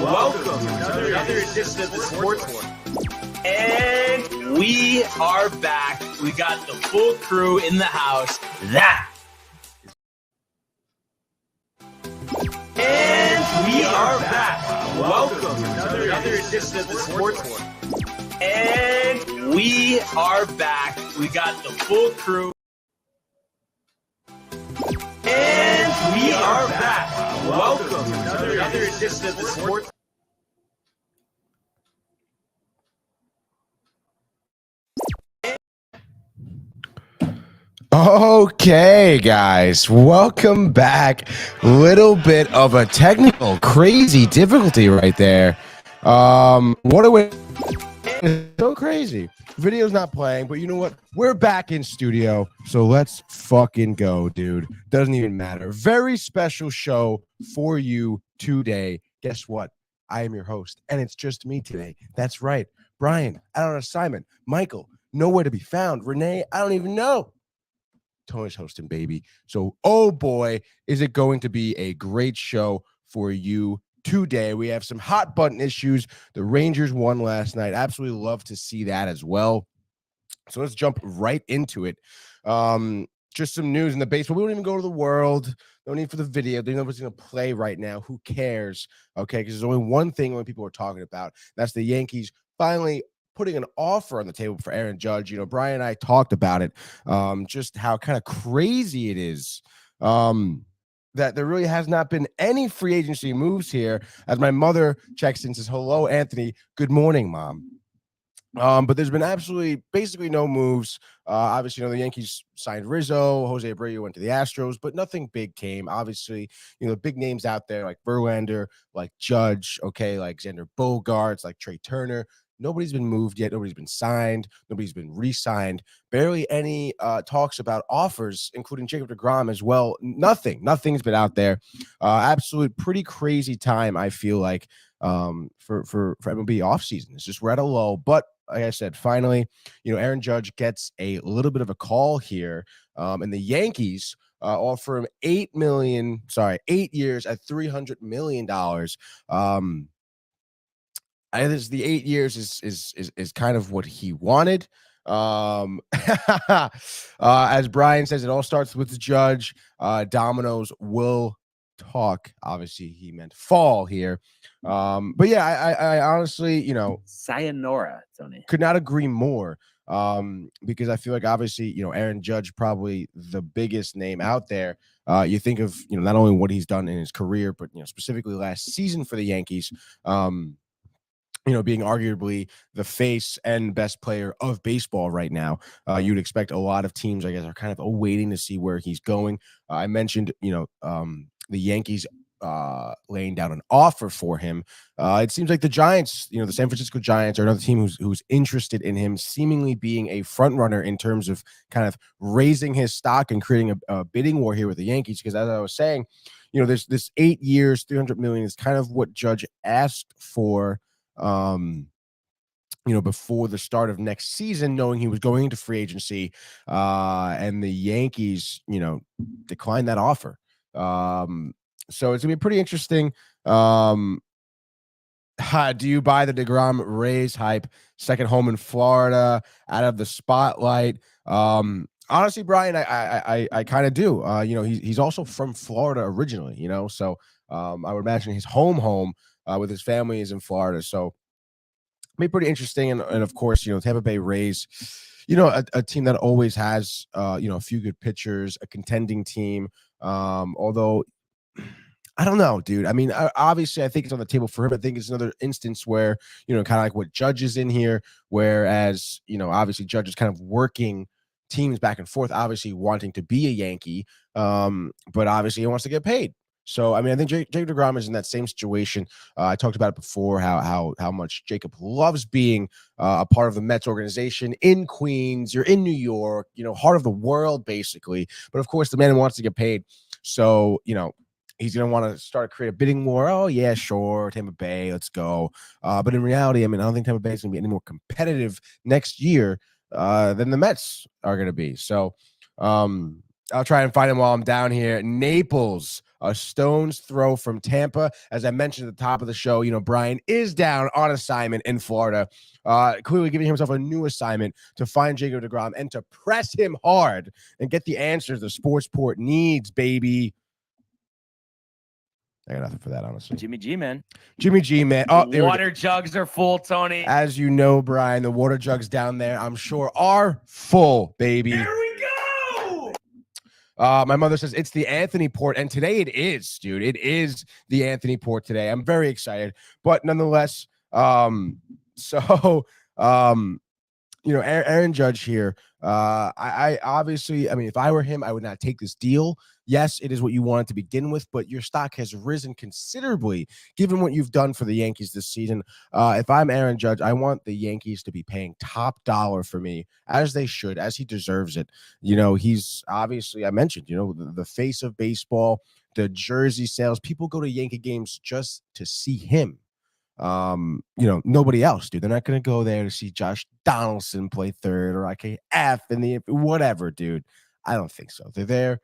Welcome to another edition of the Sports One. And we are back. We got the full crew in the house. And we are back. Welcome to another edition of the Sports One. And we are back. We got the full crew. And we are back. Welcome to another edition of the Sports. Okay, guys, welcome back. Little bit of a technical, crazy difficulty right there. What a way! So crazy. Video's not playing, but you know what? We're back in studio, so let's fucking go, dude. Doesn't even matter. Very special show for you today. Guess what? I am your host, and it's just me today. That's right. Brian, out on assignment. Michael, nowhere to be found. Renee, I don't even know. Tony's hosting, baby. So, oh boy, is it going to be a great show for you today. We have some hot button issues. The Rangers won last night. Absolutely love to see that as well. So let's jump right into it. Just some news in the baseball. We don't even go to the world. No need for the video. They know what's going to play right now. Who cares? Okay, because there's only one thing when people are talking about. That's the Yankees finally putting an offer on the table for Aaron Judge. You know, Brian and I talked about it, just how kind of crazy it is that there really has not been any free agency moves here. As my mother checks in and says, hello, Anthony. Good morning, Mom. But there's been basically no moves. Obviously, you know, the Yankees signed Rizzo, Jose Abreu went to the Astros, but nothing big came. Obviously, you know, big names out there like Verlander, like Judge, okay, like Xander Bogaerts, like Trey Turner. Nobody's been moved yet. Nobody's been signed. Nobody's been re-signed. Barely any talks about offers, including Jacob deGrom as well. Nothing's been out there. Absolute pretty crazy time, I feel like, for MLB offseason. It's just we're at a low. But like I said, finally, you know, Aaron Judge gets a little bit of a call here. And the Yankees offer him 8 years at $300 million. I think the 8 years is kind of what he wanted. As Brian says, it all starts with the Judge. Dominoes will talk. Obviously, he meant fall here. But yeah, I honestly, you know, sayonara, Tony. Could not agree more. Because I feel like obviously, you know, Aaron Judge probably the biggest name out there. You think of, you know, not only what he's done in his career, but you know, specifically last season for the Yankees. You know, being arguably the face and best player of baseball right now. You'd expect a lot of teams, I guess, are kind of awaiting to see where he's going. I mentioned, you know, the Yankees laying down an offer for him. It seems like the Giants, you know, the San Francisco Giants are another team who's interested in him, seemingly being a front runner in terms of kind of raising his stock and creating a bidding war here with the Yankees. Because as I was saying, you know, this 8 years, $300 million is kind of what Judge asked for. You know, before the start of next season, knowing he was going into free agency, and the Yankees, you know, declined that offer. So it's gonna be pretty interesting. Do you buy the deGrom Rays hype? Second home in Florida, out of the spotlight. Honestly, Brian, I kind of do. You know, he's also from Florida originally. You know, so I would imagine his home with his family is in Florida. So be pretty interesting. And of course, you know, Tampa Bay Rays, you know, a team that always has, you know, a few good pitchers, a contending team. Although I don't know, dude. I mean, obviously I think it's on the table for him. I think it's another instance where, you know, kind of like what Judge is in here, whereas, you know, obviously Judge is kind of working teams back and forth, obviously wanting to be a Yankee. But obviously he wants to get paid. So, I mean, I think Jacob deGrom is in that same situation. I talked about it before, how much Jacob loves being a part of the Mets organization in Queens. You're in New York, you know, heart of the world, basically. But, of course, the man wants to get paid. So, you know, he's going to want to create a bidding war. Oh, yeah, sure, Tampa Bay, let's go. But in reality, I mean, I don't think Tampa Bay is going to be any more competitive next year than the Mets are going to be. So, I'll try and find him while I'm down here. Naples, a stone's throw from Tampa. As I mentioned at the top of the show, Brian is down on assignment in Florida, clearly giving himself a new assignment to find Jacob deGrom and to press him hard and get the answers the Sportsport needs, baby. I got nothing for that, honestly. Jimmy G, man. Jimmy G, man. Oh, water jugs are full, Tony. As you know, Brian, the water jugs down there, I'm sure, are full, baby. Here we go. My mother says it's the Anthony Port, and today it is, dude. It is the Anthony Port today. I'm very excited, but nonetheless, Aaron Judge here. I obviously, if I were him, I would not take this deal. Yes, it is what you wanted to begin with, but your stock has risen considerably given what you've done for the Yankees this season. If I'm Aaron Judge, I want the Yankees to be paying top dollar for me, as they should, as he deserves it. He's obviously, I mentioned, the face of baseball, the jersey sales. People go to Yankee games just to see him. Nobody else, dude. They're not going to go there to see Josh Donaldson play third or IKF and the whatever, dude. I don't think so. They're there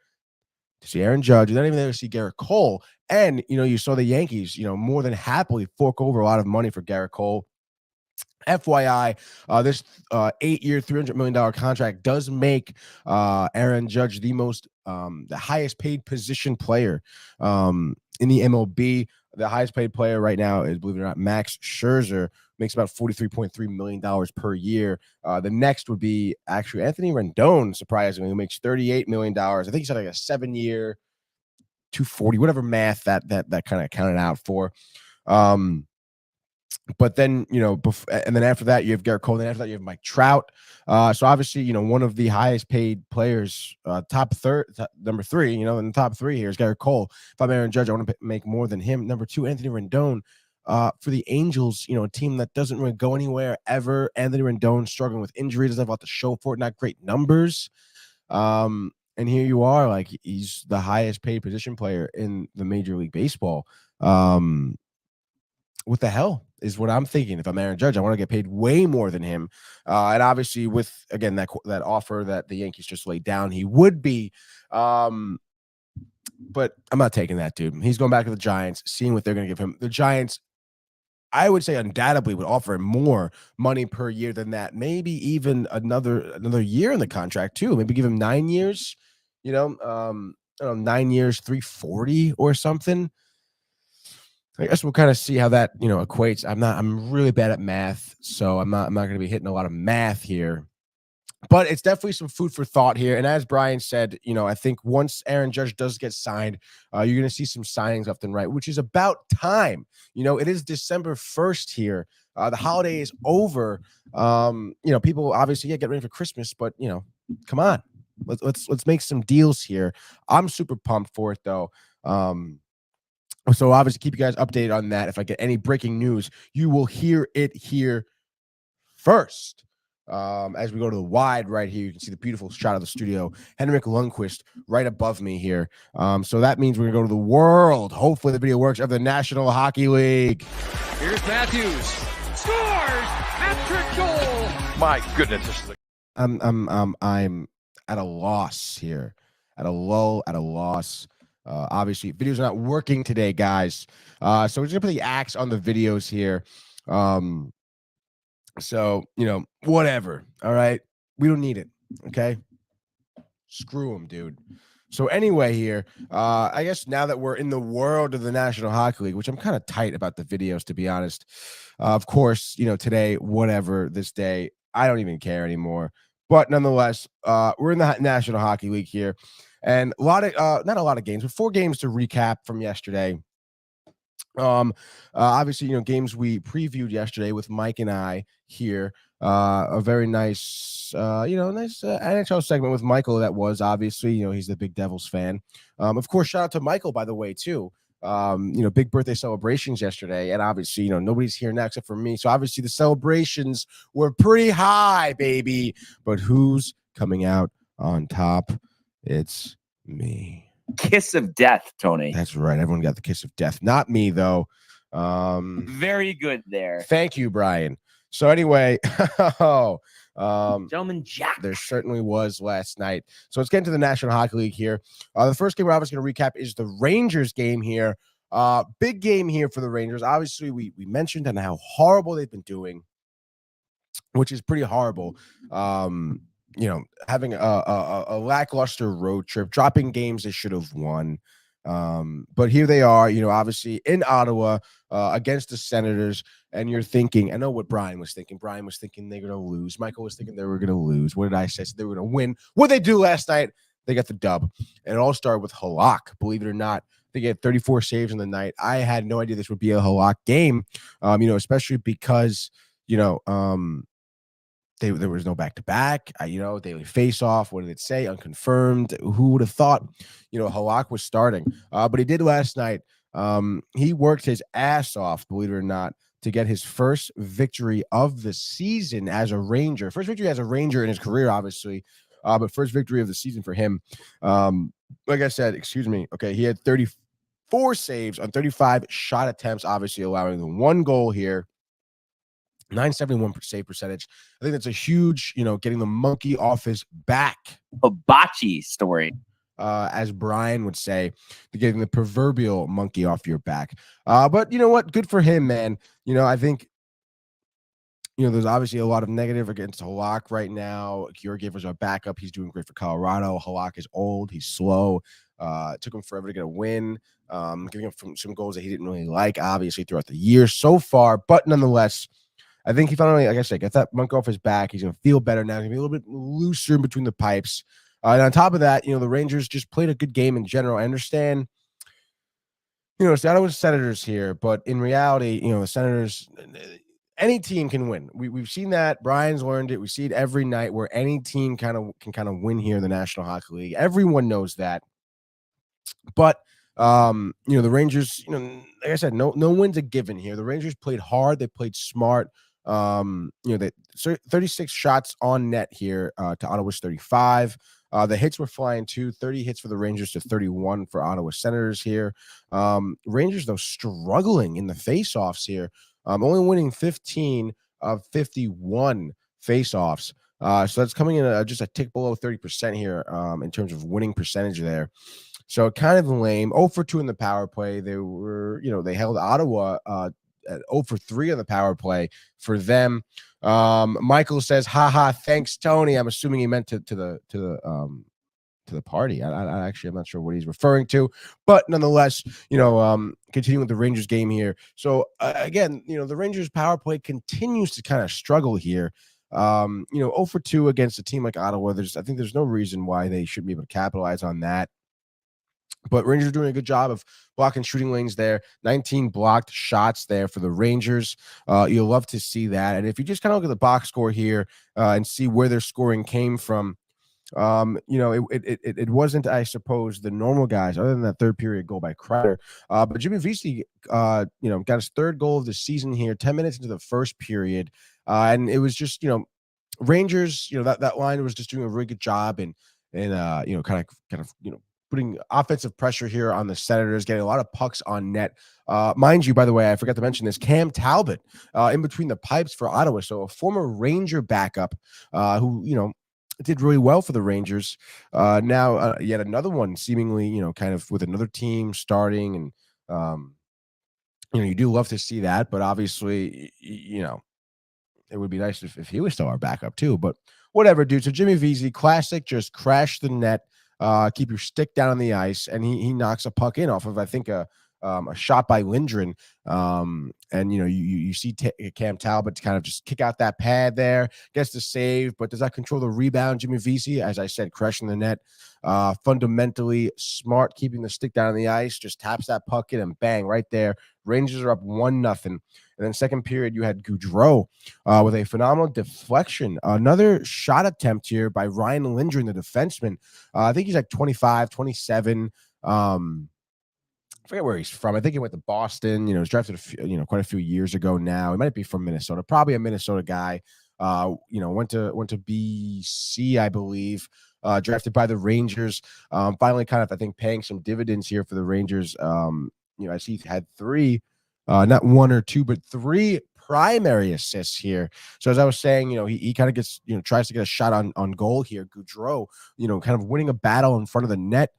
to see Aaron Judge. They're not even there to see Garrett Cole. And, you saw the Yankees, more than happily fork over a lot of money for Garrett Cole. FYI, this 8-year, $300 million contract does make Aaron Judge the highest paid position player in the MLB. The highest paid player right now is, believe it or not, Max Scherzer, makes about $43.3 million per year. The next would be actually Anthony Rendon, surprisingly, who makes $38 million. I think he's had like a 7-year, 240, whatever math that kind of counted out for. But then, and then after that, you have Garrett Cole. Then after that, you have Mike Trout. So obviously, one of the highest paid players, number 3, in the top 3 here is Garrett Cole. If I'm Aaron Judge, I want to make more than him. Number 2, Anthony Rendon. For the Angels, a team that doesn't really go anywhere ever. Anthony Rendon struggling with injuries, doesn't have a lot to show for it, not great numbers. And here you are, he's the highest paid position player in the Major League Baseball. What the hell is what I'm thinking? If I'm Aaron Judge, I want to get paid way more than him. And obviously with, again, that offer that the Yankees just laid down, he would be. But I'm not taking that, dude. He's going back to the Giants, seeing what they're going to give him. The Giants, I would say, undoubtedly would offer him more money per year than that. Maybe even another year in the contract too. Maybe give him 9 years, 9 years, 340 or something. I guess we'll kind of see how that, equates. I'm really bad at math, so I'm not going to be hitting a lot of math here. But it's definitely some food for thought here. And as Brian said, I think once Aaron Judge does get signed, you're going to see some signings left and right, which is about time. It is December 1st here. The holiday is over. People obviously get ready for Christmas, but come on, let's make some deals here. I'm super pumped for it though. So obviously keep you guys updated on that. If I get any breaking news, you will hear it here first. As we go to the wide right here, you can see the beautiful shot of the studio. Henrik Lundqvist right above me here. So that means we're going to go to the world. Hopefully the video works, of the National Hockey League. Here's Matthews. Scores! Hat-trick goal! My goodness. This is I'm at a loss here. At a loss. Obviously, videos are not working today, guys. So we're just going to put the axe on the videos here. So, whatever. All right. We don't need it. Okay. Screw them, dude. So anyway here, I guess now that we're in the world of the National Hockey League, which I'm kind of tight about the videos, to be honest. Of course, today, whatever, this day, I don't even care anymore. But nonetheless, we're in the National Hockey League here. And not a lot of games, but 4 games to recap from yesterday. Obviously, games we previewed yesterday with Mike and I here. A very nice, NHL segment with Michael. That was obviously, he's the big Devils fan. Of course, shout out to Michael, by the way, too. Big birthday celebrations yesterday, and obviously, nobody's here now except for me. So obviously, the celebrations were pretty high, baby. But who's coming out on top? It's me. Kiss of death, Tony. That's right. Everyone got the kiss of death. Not me, though. Very good there. Thank you, Brian. So anyway, Gentleman Jack. There certainly was last night. So let's get into the National Hockey League here. The first game we're obviously going to recap is the Rangers game here. Big game here for the Rangers. Obviously, we mentioned and how horrible they've been doing, which is pretty horrible. Having a lackluster road trip, dropping games they should have won. But here they are, obviously in Ottawa against the Senators. And you're thinking, I know what Brian was thinking. Brian was thinking they're going to lose. Michael was thinking they were going to lose. What did I say? They were going to win. What did they do last night? They got the dub. And it all started with Halak, believe it or not. They had 34 saves in the night. I had no idea this would be a Halak game, especially because, there was no back-to-back, daily face-off. What did it say? Unconfirmed. Who would have thought, Halak was starting? But he did last night. He worked his ass off, believe it or not, to get his first victory of the season as a Ranger. First victory as a Ranger in his career, obviously, but first victory of the season for him. Like I said, okay, he had 34 saves on 35 shot attempts, obviously allowing the one goal here. 971 save percentage. I think that's a huge, getting the monkey off his back. Hibachi story. As Brian would say, getting the proverbial monkey off your back. But you know what? Good for him, man. I think, there's obviously a lot of negative against Halak right now. Georgiev was our backup. He's doing great for Colorado. Halak is old. He's slow. It took him forever to get a win. Giving up some goals that he didn't really like, obviously, throughout the year so far. But nonetheless, I think he finally, like I said, got that monkey off his back. He's going to feel better now. He's going to be a little bit looser in between the pipes. And on top of that, the Rangers just played a good game in general. I understand, it's the Ottawa Senators here, but in reality, the Senators, any team can win. We've seen that. Brian's learned it. We see it every night where any team can win here in the National Hockey League. Everyone knows that. But the Rangers, like I said, no win's a given here. The Rangers played hard. They played smart. They 36 shots on net here to Ottawa's 35. The hits were flying too. 30 hits for the Rangers to 31 for Ottawa Senators here. Rangers, though, struggling in the faceoffs here. Only winning 15 of 51 faceoffs. So that's coming in just a tick below 30% here in terms of winning percentage there. So kind of lame. 0 for 2 in the power play. They were, they held Ottawa at 0 for 3 on the power play for them. Michael says, haha, thanks, Tony. I'm assuming he meant to the party. I actually, I'm not sure what he's referring to, but nonetheless, continuing with the Rangers game here. So again, the Rangers power play continues to kind of struggle here. 0 for 2 against a team like Ottawa. I think there's no reason why they shouldn't be able to capitalize on that. But Rangers are doing a good job of blocking shooting lanes there. 19 blocked shots there for the Rangers. You'll love to see that. And if you just kind of look at the box score here and see where their scoring came from, it wasn't, I suppose, the normal guys other than that third period goal by Kreider. But Jimmy Vesey, got his third goal of the season here, 10 minutes into the first period. And it was just, Rangers, that line was just doing a really good job and kind of putting offensive pressure here on the Senators, getting a lot of pucks on net. Mind you, by the way, I forgot to mention this, Cam Talbot in between the pipes for Ottawa. So a former Ranger backup who, did really well for the Rangers. Now yet another one seemingly, kind of with another team starting. And, you do love to see that. But obviously, it would be nice if he was still our backup too. But whatever, dude. So Jimmy Vesey, classic, just crash the net. Keep your stick down on the ice, and he knocks a puck in off of, I think, a shot by Lindgren. And you see Cam Talbot kind of just kick out that pad there, gets the save, but does not control the rebound. Jimmy Vesey, as I said, crushing the net. Fundamentally smart, keeping the stick down on the ice, just taps that puck in and bang, right there. Rangers are up 1-0. And then second period, you had Gaudreau with a phenomenal deflection. Another shot attempt here by Ryan Lindgren, the defenseman. I think he's like 25, 27. I forget where he's from. I think he went to Boston. He was drafted quite a few years ago now. He might be from Minnesota, probably a Minnesota guy. Went to BC, I believe. Drafted by the Rangers. Finally, kind of, I think, paying some dividends here for the Rangers. I see he had 3, not 1 or 2, but 3 primary assists here. So as I was saying, he kind of gets, tries to get a shot on goal here. Goudreau, kind of winning a battle in front of the net,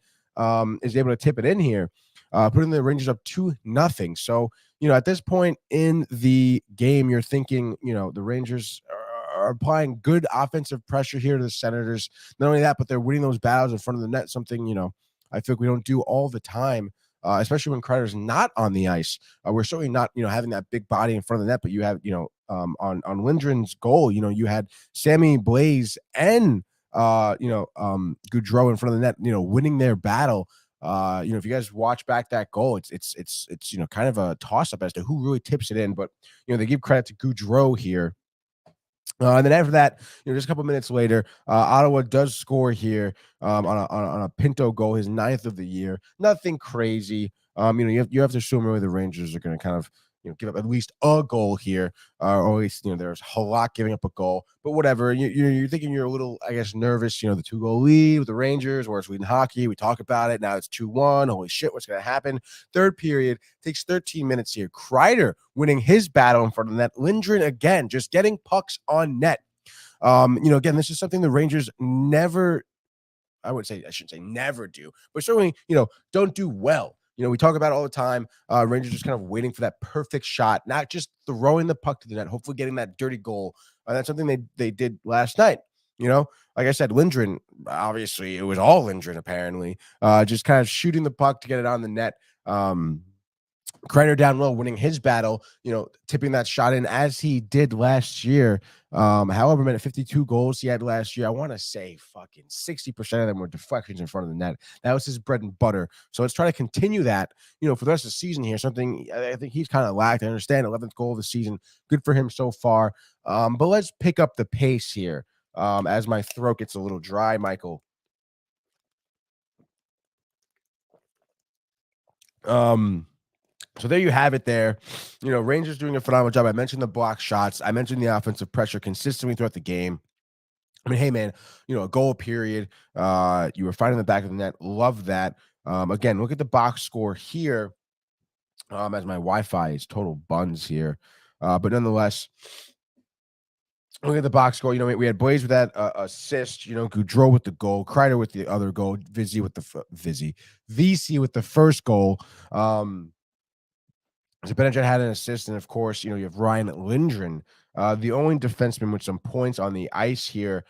is able to tip it in here, putting the Rangers up 2-0. So, at this point in the game, you're thinking, the Rangers are applying good offensive pressure here to the Senators. Not only that, but they're winning those battles in front of the net, something, I feel like we don't do all the time, especially when Kreider's not on the ice. We're certainly not, having that big body in front of the net, but you have, on Lindgren's goal, you had Sammy Blaze and, Goudreau in front of the net, winning their battle. If you guys watch back that goal, it's kind of a toss up as to who really tips it in, but they give credit to Goudreau here. And then after that, just a couple minutes later, Ottawa does score here on a Pinto goal, his 9th of the year. Nothing crazy. You have to assume really the Rangers are going to kind of give up at least a goal here, or at least there's Halak giving up a goal. But whatever, you're thinking you're a little, I guess, nervous. The 2-goal lead with the Rangers, where it's leading hockey. We talk about it now. It's 2-1. Holy shit, what's going to happen? Third period takes 13 minutes here. Kreider winning his battle in front of the net. Lindgren again, just getting pucks on net. Again, this is something the Rangers never. I shouldn't say never do, but certainly, don't do well. We talk about it all the time. Rangers just kind of waiting for that perfect shot, not just throwing the puck to the net, hopefully getting that dirty goal. That's something they did last night. Like I said, Lindgren, obviously it was all Lindgren apparently, just kind of shooting the puck to get it on the net. Kreider down low, winning his battle, tipping that shot in as he did last year. However, man, 52 goals he had last year, I want to say fucking 60% of them were deflections in front of the net. That was his bread and butter. So let's try to continue that, for the rest of the season here. Something I think he's kind of lacked. I understand 11th goal of the season. Good for him so far. But let's pick up the pace here as my throat gets a little dry, Michael. So there you have it there. Rangers doing a phenomenal job. I mentioned the block shots. I mentioned the offensive pressure consistently throughout the game. I mean, hey, man, a goal period. You were finding the back of the net. Love that. Again, look at the box score here as my Wi-Fi is total buns here. But nonetheless, look at the box score. We had Blaze with that assist. Goudreau with the goal. Kreider with the other goal. VC with the first goal. Zibanejad had an assist, and of course, you have Ryan Lindgren, the only defenseman with some points on the ice here.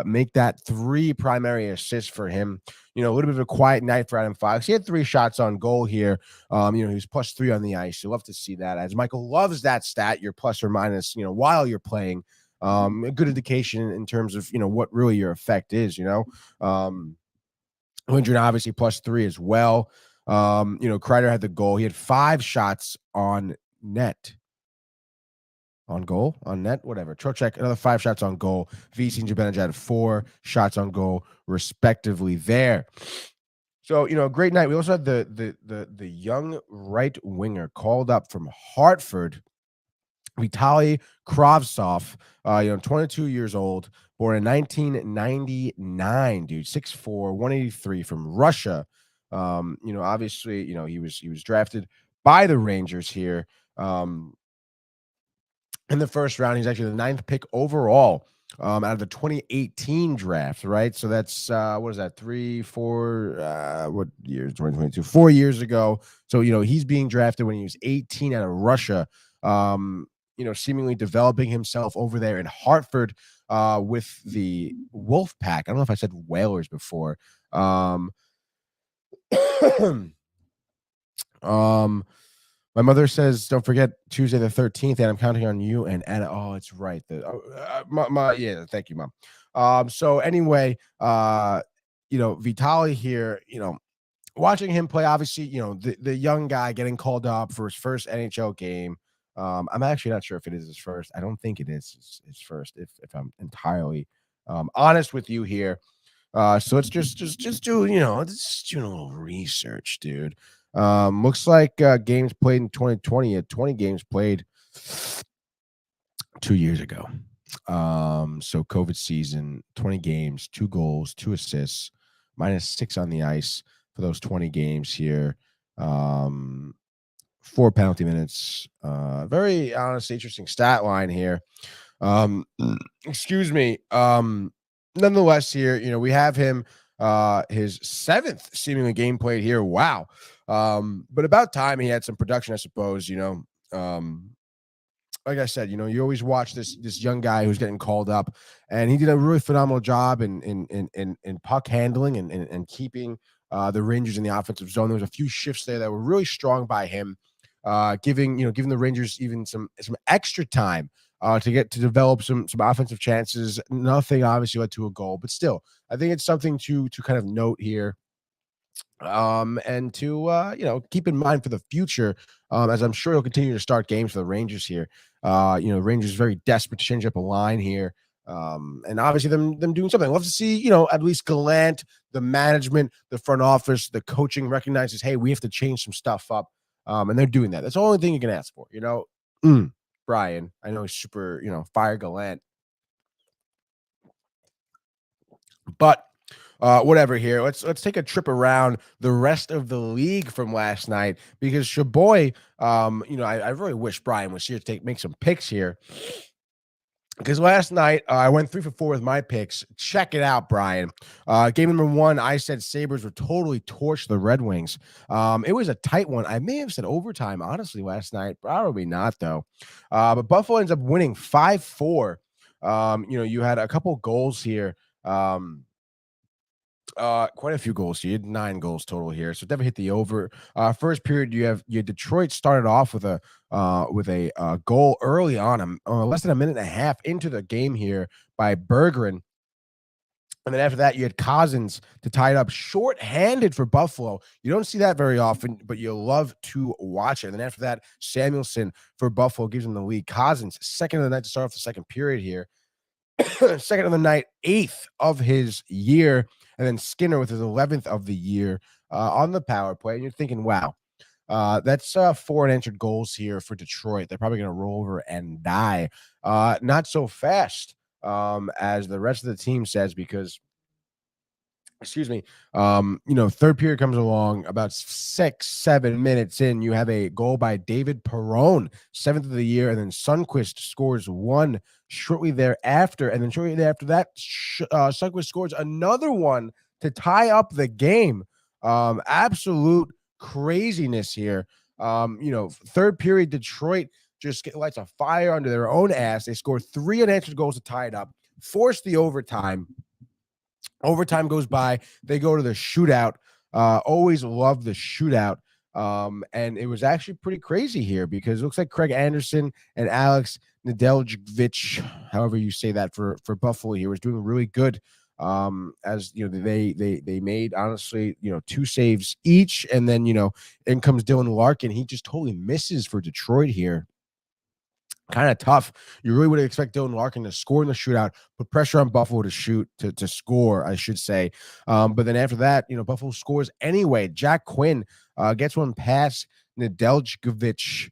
Make that 3 primary assists for him. A little bit of a quiet night for Adam Fox. He had 3 shots on goal here. He was +3 on the ice. You love to see that. As Michael loves that stat, your plus or minus, while you're playing. A good indication in terms of what really your effect is. Lindgren obviously +3 as well. Kreider had the goal. He had 5 shots on net. On goal? On net? Whatever. Trocheck, another 5 shots on goal. VC and Zibanejad had 4 shots on goal, respectively there. So, a great night. We also had the young right winger called up from Hartford, Vitaly Kravtsov, 22 years old, born in 1999, dude, 6'4", 183 from Russia. Obviously, he was drafted by the Rangers here in the first round. He's actually the 9th pick overall out of the 2018 draft, right? So that's what is that? 3, 4, what year? 2022, 4 years ago. So he's being drafted when he was 18 out of Russia. Seemingly developing himself over there in Hartford with the Wolf Pack. I don't know if I said Whalers before. My mother says, don't forget Tuesday the 13th, and I'm counting on you and Anna. Oh, it's right. Yeah, thank you, Mom. So anyway, Vitaly here, watching him play, obviously, the young guy getting called up for his first NHL game. I'm actually not sure if it is his first. I don't think it is his first, if I'm entirely honest with you here. So let's just do, just doing a little research, dude. Looks like games played in 2020 at 20 games played 2 years ago. So COVID season, 20 games, 2 goals, 2 assists, -6 on the ice for those 20 games here. 4 penalty minutes. Very honestly interesting stat line here. Excuse me. Nonetheless, here, we have him his 7th seemingly game played here. Wow. But about time he had some production, I suppose, like I said, you always watch this young guy who's getting called up, and he did a really phenomenal job in puck handling and keeping the Rangers in the offensive zone. There was a few shifts there that were really strong by him, giving the Rangers even some extra time to develop some offensive chances. Nothing obviously led to a goal, but still, I think it's something to kind of note here. And to keep in mind for the future, as I'm sure he'll continue to start games for the Rangers here. Rangers very desperate to change up a line here. And obviously them doing something. I'd love to see, at least Gallant, the management, the front office, the coaching recognizes, hey, we have to change some stuff up. And they're doing that. That's the only thing you can ask for, Brian, I know he's super, fire Gallant. But whatever here. Let's take a trip around the rest of the league from last night, because Shaboy, I really wish Brian was here to make some picks here. Because last night I went 3 for 4 with my picks. Check it out, Brian. Game number 1, I said Sabres would totally torch the Red Wings. It was a tight one. I may have said overtime, honestly, last night. Probably not, though. But Buffalo ends up winning 5-4. You had a couple goals here. Quite a few goals. You had 9 goals total here, so definitely hit the over. First period, you had Detroit started off with a goal early on, less than a minute and a half into the game here by Bergeron. And then after that, you had Cousins to tie it up short-handed for Buffalo. You don't see that very often, but you love to watch it. And then after that, Samuelson for Buffalo gives them the lead. Cousins, second of the night to start off the second period here. Second of the night, 8th of his year, and then Skinner with his 11th of the year on the power play. And you're thinking, wow, that's 4 unanswered goals here for Detroit. They're probably going to roll over and die. Not so fast as the rest of the team says, because third period comes along about 6-7 minutes in. You have a goal by David Perron, 7th of the year, and then Sundqvist scores 1 shortly thereafter. And then shortly after that, Sundqvist scores another 1 to tie up the game. Absolute craziness here. Third period, Detroit just lights a fire under their own ass. They score 3 unanswered goals to tie it up, force the overtime. Overtime goes by. They go to the shootout. Always love the shootout. And it was actually pretty crazy here, because it looks like Craig Anderson and Alex Nedeljkovic, however you say that for Buffalo here, was doing really good. As they made, honestly, 2 saves each. And then, in comes Dylan Larkin. He just totally misses for Detroit here. Kind of tough. You really would expect Dylan Larkin to score in the shootout, put pressure on Buffalo to score, I should say. But then after that, Buffalo scores anyway. Jack Quinn gets one past Nedeljkovic,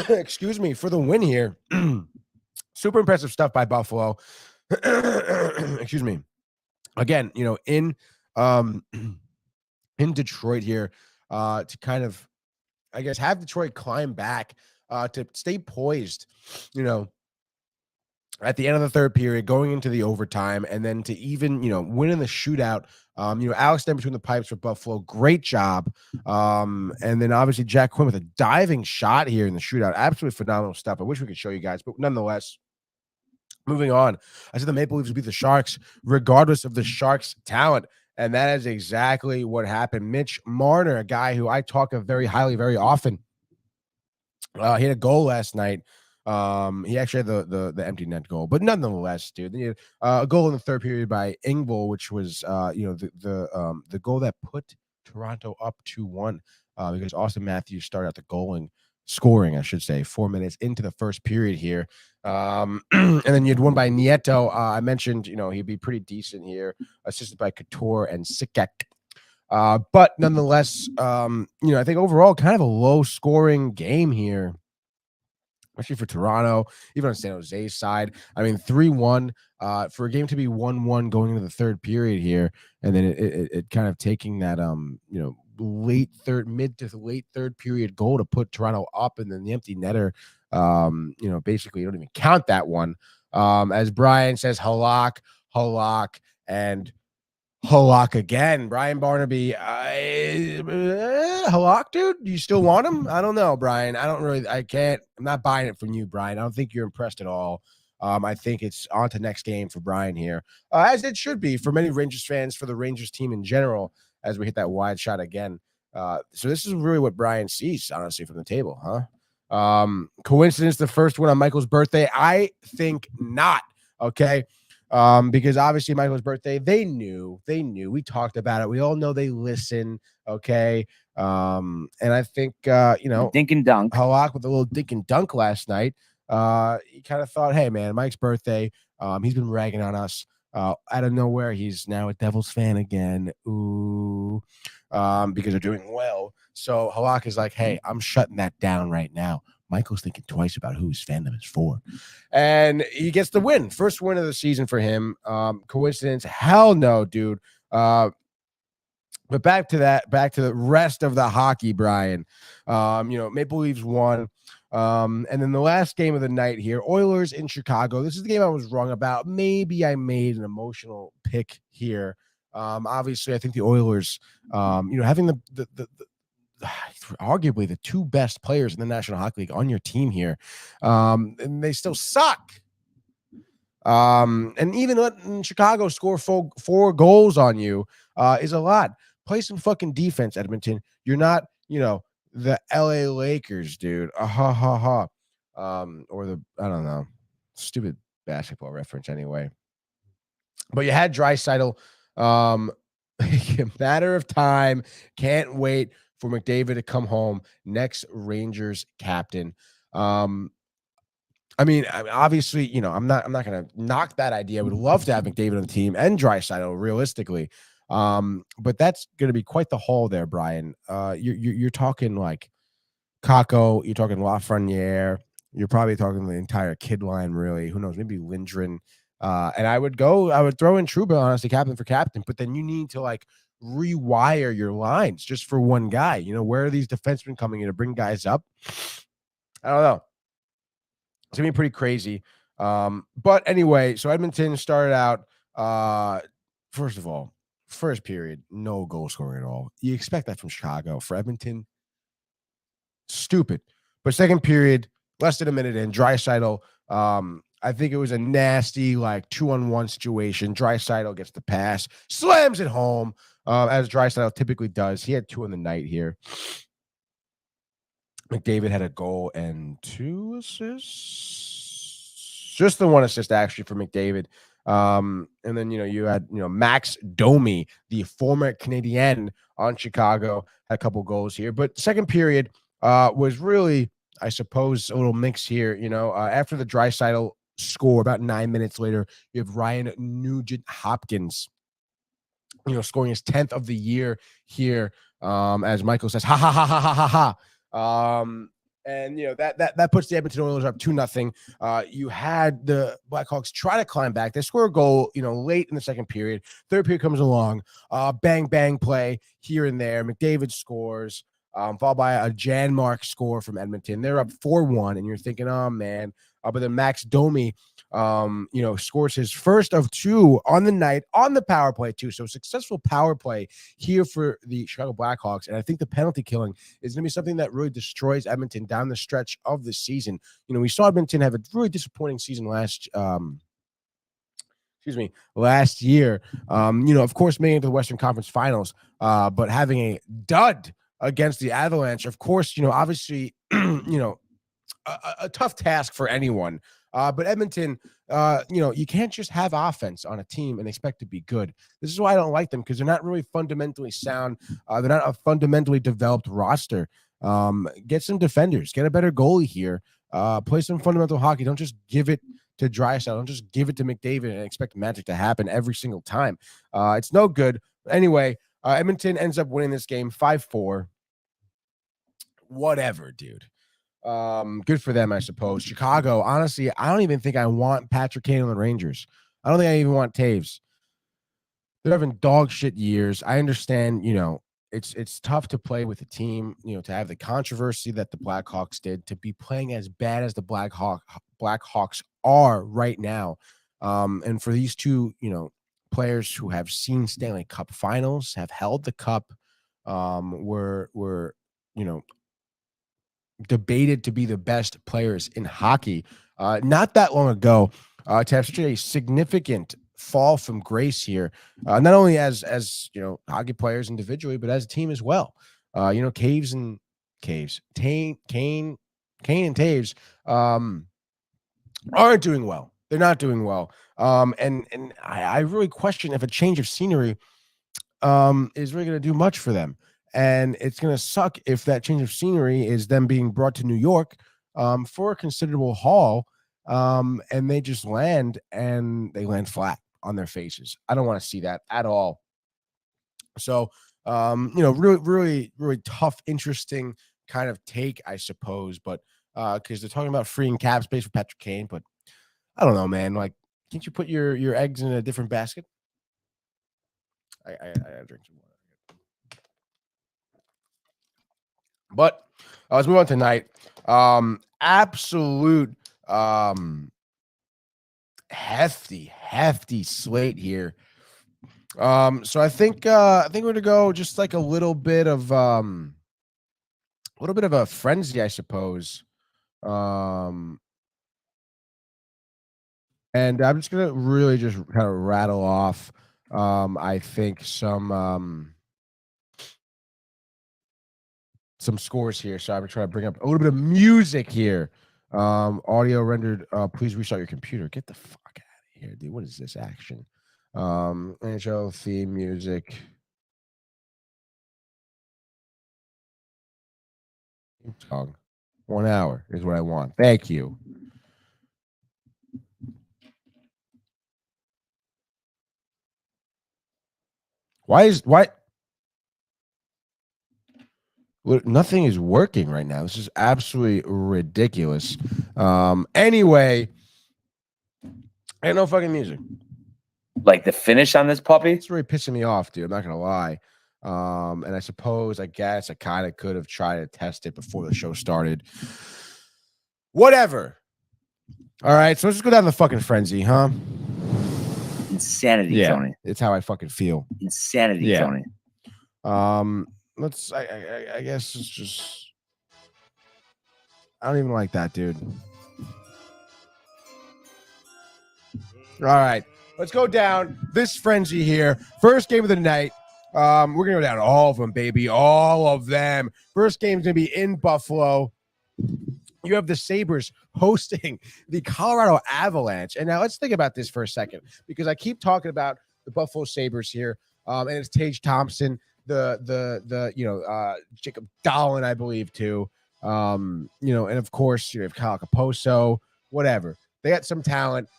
excuse me, for the win here. Super impressive stuff by Buffalo. Excuse me. Again, in Detroit here, to kind of, I guess, have Detroit climb back, to stay poised, at the end of the third period, going into the overtime, and then to even, win in the shootout. Alex then between the pipes for Buffalo, great job. And then obviously Jack Quinn with a diving shot here in the shootout. Absolutely phenomenal stuff. I wish we could show you guys, but nonetheless, moving on. I said the Maple Leafs would beat the Sharks regardless of the Sharks' talent. And that is exactly what happened. Mitch Marner, a guy who I talk of very highly, very often. He had a goal last night. He actually had the empty net goal, but nonetheless, dude, he had a goal in the third period by Engvall, which was the goal that put Toronto up 2-1, because Austin Matthews started out the scoring, I should say, 4 minutes into the first period here. And then you had one by Nieto. I mentioned, he'd be pretty decent here, assisted by Couture and Sikek. But nonetheless, I think overall kind of a low scoring game here, especially for Toronto, even on San Jose's side. I mean, 3-1 for a game to be 1-1 going into the third period here. And then it kind of taking that, mid to late third period goal to put Toronto up, and then the empty netter. Basically, you don't even count that one. As Brian says, Halak, and Halak again. Brian Barnaby. Halak, dude, do you still want him? I don't know, Brian. I'm not buying it from you, Brian. I don't think you're impressed at all. I think it's on to next game for Brian here, as it should be for many Rangers fans, for the Rangers team in general, as we hit that wide shot again. So this is really what Brian sees, honestly, from the table, huh? Coincidence, the first one on Michael's birthday? I think not, okay? Because obviously Michael's birthday, they knew, we talked about it. We all know they listen. Okay. And I think, Dink and dunk. Halak with a little dink and dunk last night. He kind of thought, hey man, Mike's birthday. He's been ragging on us. Out of nowhere, he's now a Devils fan again. Ooh. Because they're doing well. So Halak is like, hey, I'm shutting that down right now. Michael's thinking twice about who his fandom is for. And he gets the win. First win of the season for him. Coincidence? Hell no, dude. But back to the rest of the hockey, Brian. Maple Leafs won. And then the last game of the night here, Oilers in Chicago. This is the game I was wrong about. Maybe I made an emotional pick here. Obviously, I think the Oilers, having the arguably the two best players in the National Hockey League on your team here, and they still suck. And even letting Chicago score four goals on you is a lot. Play some fucking defense, Edmonton. You're not, the LA Lakers, dude. Or I don't know, stupid basketball reference anyway. But you had Draisaitl. Matter of time. Can't wait for McDavid to come home, next Rangers captain. Obviously, I'm not going to knock that idea. I would love to have McDavid on the team and Draisaitl, realistically. But that's going to be quite the haul there, Brian. You're talking like Kakko, you're talking Lafreniere, you're probably talking the entire kid line, really. Who knows? Maybe Lindgren. And I would throw in Trouba, honestly, captain for captain, but then you need to rewire your lines just for one guy. Where are these defensemen coming in to bring guys up? I don't know. It's gonna be pretty crazy. But anyway, so Edmonton started out, first of all, first period, no goal scoring at all. You expect that from Chicago. For Edmonton, stupid. But second period, less than a minute in, Draisaitl, I think it was a nasty 2-on-1 situation. Draisaitl gets the pass, slams it home, as Draisaitl typically does. He had 2 in the night here. McDavid had a goal and 2 assists. Just the 1 assist, actually, for McDavid. And then, you had, Max Domi, the former Canadian on Chicago, had a couple goals here. But second period was really, I suppose, a little mix here. After the Draisaitl score, about 9 minutes later, you have Ryan Nugent-Hopkins, scoring his 10th of the year here. As Michael says, ha ha ha ha ha ha ha. And that puts the Edmonton Oilers up 2-0. You had the Blackhawks try to climb back. They score a goal, late in the second period. Third period comes along, bang bang play here and there. McDavid scores, followed by a Janmark score from Edmonton. They're up 4-1, and you're thinking, oh man. But then Max Domi, scores his first of 2 on the night on the power play too. So successful power play here for the Chicago Blackhawks. And I think the penalty killing is going to be something that really destroys Edmonton down the stretch of the season. We saw Edmonton have a really disappointing season last year. Of course, making it to the Western Conference Finals, but having a dud against the Avalanche, of course, obviously, a tough task for anyone. But Edmonton, you can't just have offense on a team and expect to be good. This is why I don't like them, because they're not really fundamentally sound. They're not a fundamentally developed roster. Get some defenders, get a better goalie here, play some fundamental hockey. Don't just give it to Draisaitl. Don't just give it to McDavid and expect magic to happen every single time. It's no good. Anyway, Edmonton ends up winning this game 5-4. Whatever, dude. Good for them, I suppose. Chicago, honestly, I don't even think I want Patrick Kane on the Rangers. I don't think I even want Taves. They're having dog shit years. I understand, it's tough to play with a team, to have the controversy that the Blackhawks did, to be playing as bad as the Blackhawks are right now. And for these two, players who have seen Stanley Cup finals, have held the cup, were debated to be the best players in hockey not that long ago, to have such a significant fall from grace here, not only as hockey players individually, but as a team as well. Kane and Taves aren't doing well. They're not doing well. And I really question if a change of scenery is really going to do much for them. And it's going to suck if that change of scenery is them being brought to New York for a considerable haul, and they just land flat on their faces. I don't want to see that at all. So, really, really, really tough, interesting kind of take, I suppose. But because they're talking about freeing cap space for Patrick Kane, but I don't know, man. Like, can't you put your eggs in a different basket? I drink some water. But let's move on tonight. Absolute hefty slate here. So I think we're gonna go just like a little bit of a frenzy, I suppose. And I'm just gonna really just kind of rattle off. I think some scores here. So I'm trying to bring up a little bit of music here. Audio rendered. Please restart your computer. Get the fuck out of here, dude. What is this action? NHL theme music. Song. 1 hour is what I want. Thank you. Why? Nothing is working right now. This is absolutely ridiculous. Anyway, ain't no fucking music. Like the finish on this puppy? It's really pissing me off, dude. I'm not gonna lie. And I guess I kind of could have tried to test it before the show started. Whatever. All right, so let's just go down the fucking frenzy, huh? Insanity, Tony. It's how I fucking feel. Insanity, Tony. I guess it's just, I don't even like that, dude. All right, let's go down this frenzy here. First game of the night. We're gonna go down all of them, baby, all of them. First game's gonna be in Buffalo. You have the Sabres hosting the Colorado Avalanche. And now let's think about this for a second, because I keep talking about the Buffalo Sabres here, and it's Tage Thompson, Jacob Dahlin, I believe, too. And of course, you have Kyle Caposo, whatever. They got some talent.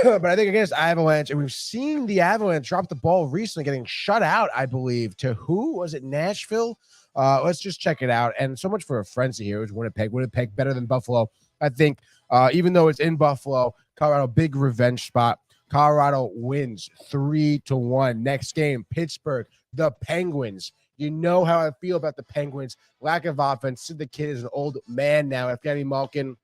But I think against Avalanche, and we've seen the Avalanche drop the ball recently, getting shut out, I believe, to who? Was it Nashville? Let's just check it out. And so much for a frenzy here. It was Winnipeg. Winnipeg better than Buffalo. I think even though it's in Buffalo, Colorado, big revenge spot. Colorado wins 3-1. Next game, Pittsburgh, the Penguins. You know how I feel about the Penguins. Lack of offense. Sid the Kid is an old man now. Evgeny Malkin.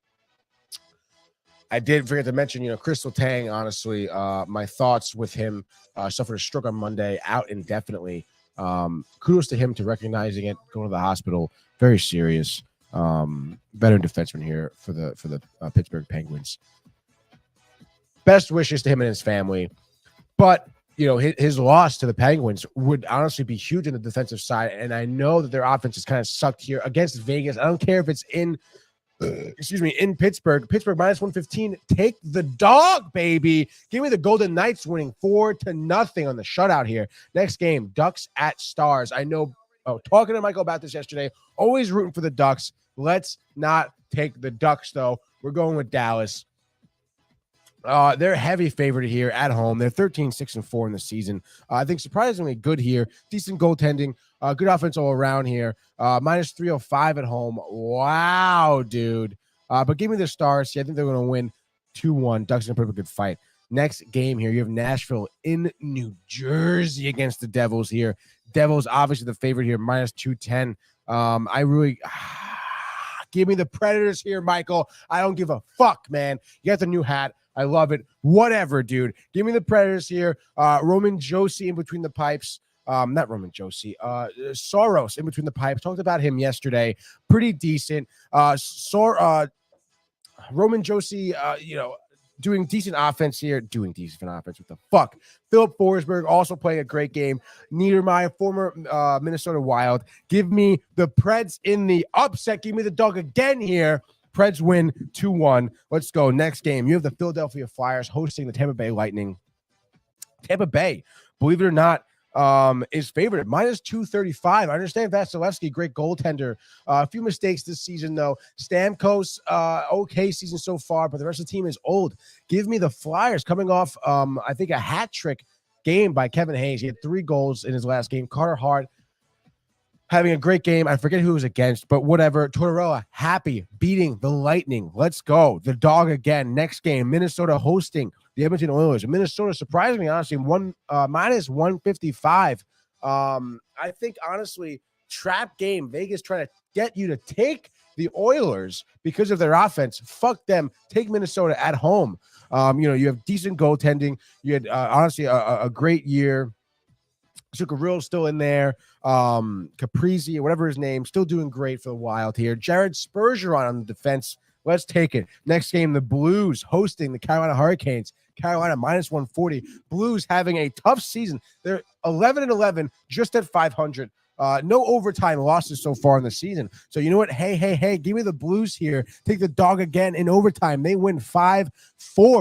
I did forget to mention, Crystal Tang, honestly, my thoughts with him. Suffered a stroke on Monday, out indefinitely. Kudos to him to recognizing it, going to the hospital. Very serious. Veteran defenseman here for the Pittsburgh Penguins. Best wishes to him and his family. But, his loss to the Penguins would honestly be huge on the defensive side. And I know that their offense is kind of sucked here against Vegas. I don't care if it's in Pittsburgh. Pittsburgh minus 115. Take the dog, baby. Give me the Golden Knights winning 4-0 on the shutout here. Next game, Ducks at Stars. I know, talking to Michael about this yesterday, always rooting for the Ducks. Let's not take the Ducks, though. We're going with Dallas. They're a heavy favorite here at home. They're 13-6-4 in the season. I think surprisingly good here. Decent goaltending. Good offense all around here. Minus 305 at home. Wow, dude. But give me the Stars. I think they're going to win 2-1. Ducks are going to put up a good fight. Next game here, you have Nashville in New Jersey against the Devils here. Devils obviously the favorite here, minus 210. I really give me the Predators here, Michael. I don't give a fuck, man. You got the new hat. I love it. Whatever, dude. Give me the Predators here. Roman Josi in between the pipes. Not Roman Josi. Soros in between the pipes. Talked about him yesterday. Pretty decent. Roman Josi, doing decent offense here. Doing decent offense. What the fuck? Philip Forsberg also playing a great game. Niedermeyer, former Minnesota Wild. Give me the Preds in the upset. Give me the dog again here. Preds win 2-1. Let's go. Next game. You have the Philadelphia Flyers hosting the Tampa Bay Lightning. Tampa Bay, believe it or not, is favored at minus 235. I understand Vasilevsky, great goaltender. A few mistakes this season, though. Stamkos, okay season so far, but the rest of the team is old. Give me the Flyers coming off, I think, a hat trick game by Kevin Hayes. He had 3 goals in his last game. Carter Hart having a great game. I forget who it was against, but whatever. Tortorella happy beating the Lightning. Let's go. The dog again. Next game, Minnesota hosting the Edmonton Oilers. Minnesota, surprisingly, honestly, minus 155. I think, honestly, trap game. Vegas trying to get you to take the Oilers because of their offense. Fuck them. Take Minnesota at home. You have decent goaltending. You had, honestly, a great year. Zuccarello's still in there. Caprizi, or whatever his name, still doing great for the Wild here. Jared Spurgeon on the defense. Let's take it. Next game, the Blues hosting the Carolina Hurricanes. Carolina minus 140. Blues having a tough season. They're 11-11, just at 500. No overtime losses so far in the season. So you know what? Hey, give me the Blues here. Take the dog again in overtime. They win 5-4.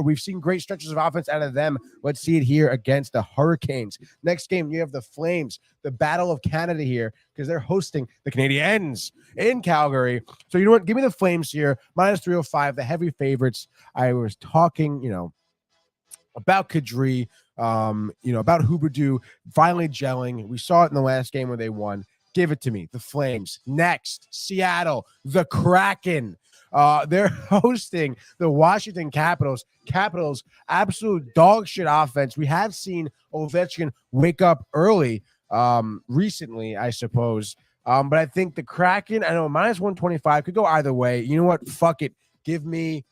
We've seen great stretches of offense out of them. Let's see it here against the Hurricanes. Next game, you have the Flames, the Battle of Canada here, because they're hosting the Canadiens in Calgary. So you know what? Give me the Flames here. Minus 305, the heavy favorites. I was talking, about Kadri, about Huberdeau finally gelling. We saw it in the last game where they won. Give it to me. The Flames. Next, Seattle, the Kraken. They're hosting the Washington Capitals. Capitals, absolute dog shit offense. We have seen Ovechkin wake up early recently, I suppose. But I think the Kraken, I know minus 125 could go either way. You know what? Fuck it. Give me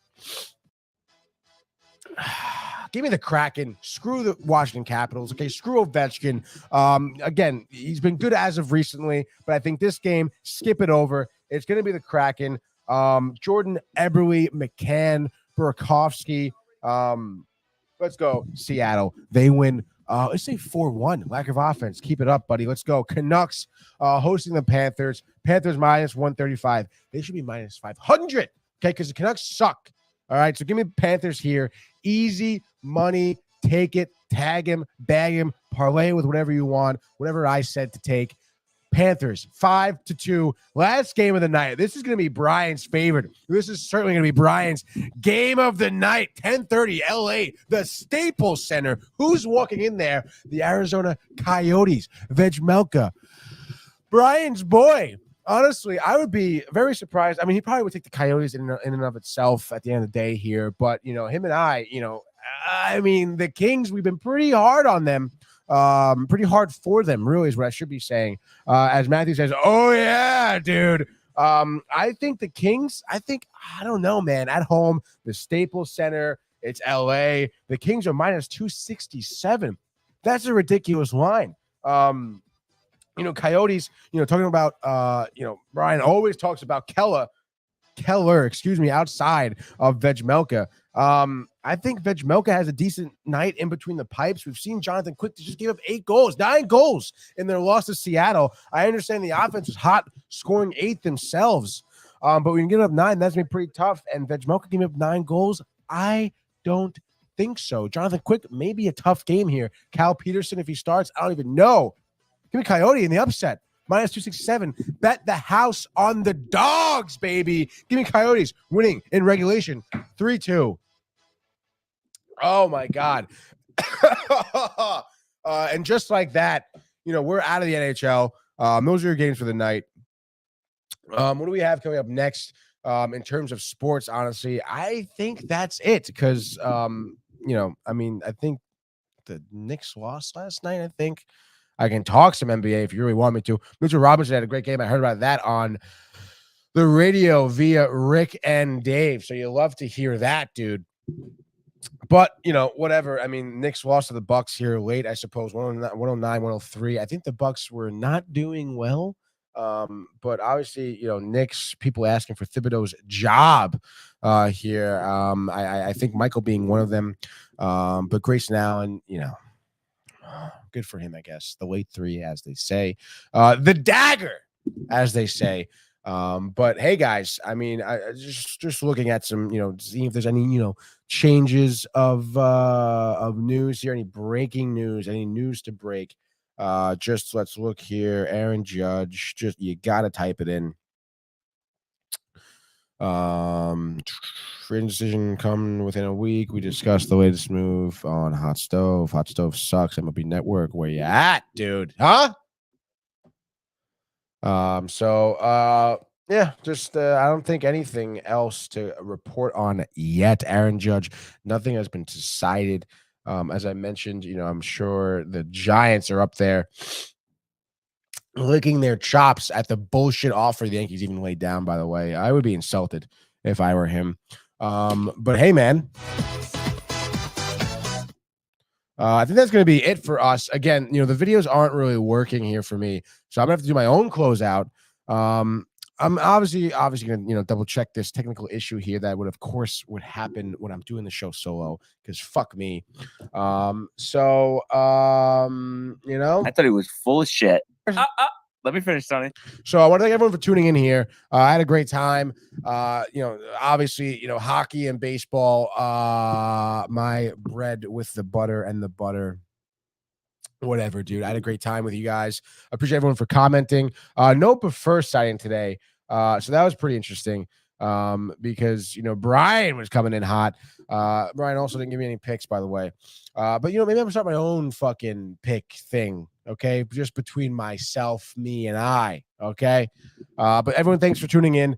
the Kraken. Screw the Washington Capitals. Okay, screw Ovechkin. Again, he's been good as of recently, but I think this game, skip it over. It's going to be the Kraken. Jordan Eberle, McCann, Burakovsky. Let's go, Seattle. They win. Let's say 4-1. Lack of offense. Keep it up, buddy. Let's go. Canucks hosting the Panthers. Panthers minus 135. They should be minus 500. Okay, because the Canucks suck. All right, so give me Panthers here. Easy money. Take it. Tag him. Bag him. Parlay with whatever you want. Whatever I said to take. Panthers 5-2. Last game of the night. This is going to be Brian's favorite. This is certainly going to be Brian's game of the night. 10:30 LA, the Staples Center. Who's walking in there? The Arizona Coyotes. Vejmelka. Brian's boy. Honestly, I would be very surprised. I mean, he probably would take the Coyotes in and of itself at the end of the day here. But, him and I, the Kings, we've been pretty hard on them. Pretty hard for them, really, is what I should be saying. As Matthew says, oh, yeah, dude. I think the Kings, I don't know, man. At home, the Staples Center, it's L.A. The Kings are minus 267. That's a ridiculous line. Coyotes, talking about, Brian always talks about Keller, outside of Vejmelka. I think Vejmelka has a decent night in between the pipes. We've seen Jonathan Quick just give up 9 goals in their loss to Seattle. I understand the offense was hot, scoring 8 themselves. But when you get up 9, that's going to be pretty tough. And Vejmelka giving up 9 goals, I don't think so. Jonathan Quick, maybe a tough game here. Cal Peterson, if he starts, I don't even know. Give me Coyote in the upset. Minus 267. Bet the house on the dogs, baby. Give me Coyotes winning in regulation. 3-2. Oh, my God. And just like that, we're out of the NHL. Those are your games for the night. What do we have coming up next in terms of sports, honestly? I think that's it because, I think the Knicks lost last night, I I can talk some NBA if you really want me to. Mitchell Robinson had a great game. I heard about that on the radio via Rick and Dave. So you love to hear that, dude. But, whatever. I mean, Knicks lost to the Bucks here late, I suppose, 109, 103. I think the Bucks were not doing well. But obviously, Knicks, people asking for Thibodeau's job here. I think Michael being one of them. But Grayson Allen, good for him, I guess. The late three, as they say. The dagger, as they say. But hey, guys, I mean, I just looking at some, seeing if there's any, changes of news here, any breaking news, any news to break. Just let's look here. Aaron Judge, you gotta type it in. Free decision coming within a week. We discussed the latest move on Hot Stove. Hot Stove sucks. MLB Network, where you at, dude? Huh? Yeah, just I don't think anything else to report on yet. Aaron Judge, nothing has been decided. As I mentioned, I'm sure the Giants are up there licking their chops at the bullshit offer the Yankees even laid down, by the way. I would be insulted if I were him. But hey, man. I think that's going to be it for us. Again, the videos aren't really working here for me, so I'm going to have to do my own closeout. I'm obviously going to, double check this technical issue here that would happen when I'm doing the show solo, because fuck me. I thought he was full of shit. Let me finish, Tony. So I want to thank everyone for tuning in here. I had a great time. Obviously, hockey and baseball, my bread with the butter and the butter. Whatever, dude. I had a great time with you guys. I appreciate everyone for commenting. No prefer sighting today. So that was pretty interesting. Because Brian was coming in hot. Brian also didn't give me any picks, by the way. But maybe I'm gonna start my own fucking pick thing. Okay, just between myself, me, and I. Okay. But everyone, thanks for tuning in.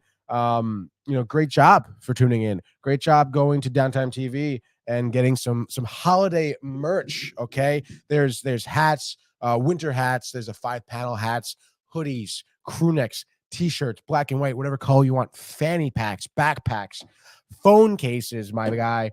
Great job for tuning in. Great job going to Downtime TV and getting some holiday merch. Okay, there's hats, winter hats. There's a 5-panel hats, hoodies, crew necks, t-shirts, black and white, whatever color you want. Fanny packs, backpacks, phone cases, my guy.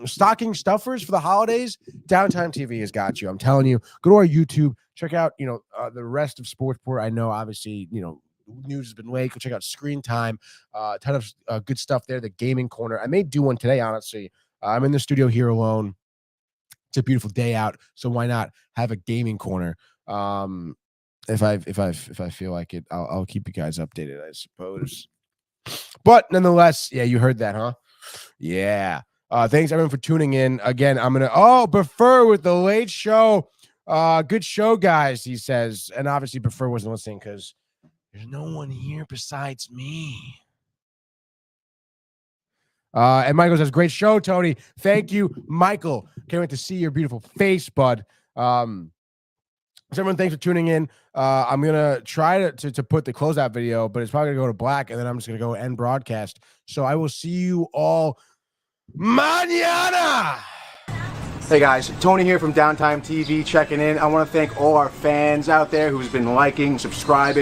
Stocking stuffers for the holidays. Downtime TV has got you. I'm telling you. Go to our YouTube. Check out the rest of Sportsport. I know, obviously, news has been late. Go check out Screen Time. A ton of good stuff there. The Gaming Corner. I may do one today, honestly. I'm in the studio here alone. It's a beautiful day out, so why not have a gaming corner? If I feel like it, I'll keep you guys updated, I suppose. But nonetheless, yeah, you heard that, huh? Yeah. Thanks everyone for tuning in. Again, I'm gonna prefer with the late show. Good show, guys, he says. And obviously prefer wasn't listening because there's no one here besides me. And Michael says, great show, Tony. Thank you, Michael. Can't wait to see your beautiful face, bud. So everyone, thanks for tuning in. I'm going to try to put the closeout video, but it's probably going to go to black, and then I'm just going to go end broadcast. So I will see you all mañana. Hey guys, Tony here from Downtime TV checking in. I want to thank all our fans out there who's been liking, subscribing.